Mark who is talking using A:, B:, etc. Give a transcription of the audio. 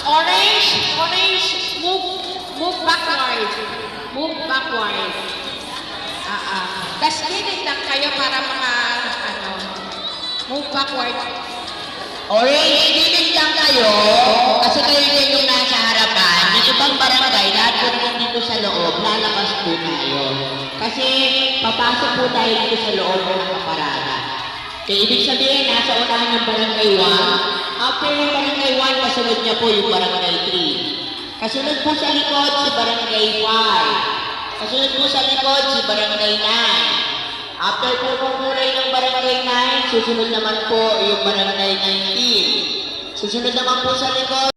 A: Orange, orange, move backward. Move backward. Tapos gilid lang kayo para move backward.
B: Orange, gilid lang kayo. Kasi kayo din yung nasa harapan. Yung ibang barangay, lahat po naman dito sa loob, lalabas po tayo. Kasi papasok po tayo dito sa loob ng nakaparada. Kaya ibig sabihin, nasa unahan ng barangay 1. After ng barangay 1, kasunod niya po yung barangay 3. Kasunod po sa likod si barangay 5. Kasunod po sa likod si barangay 9. After po kulay ng barangay 9, susunod naman po yung barangay 19. Susunod naman po sa likod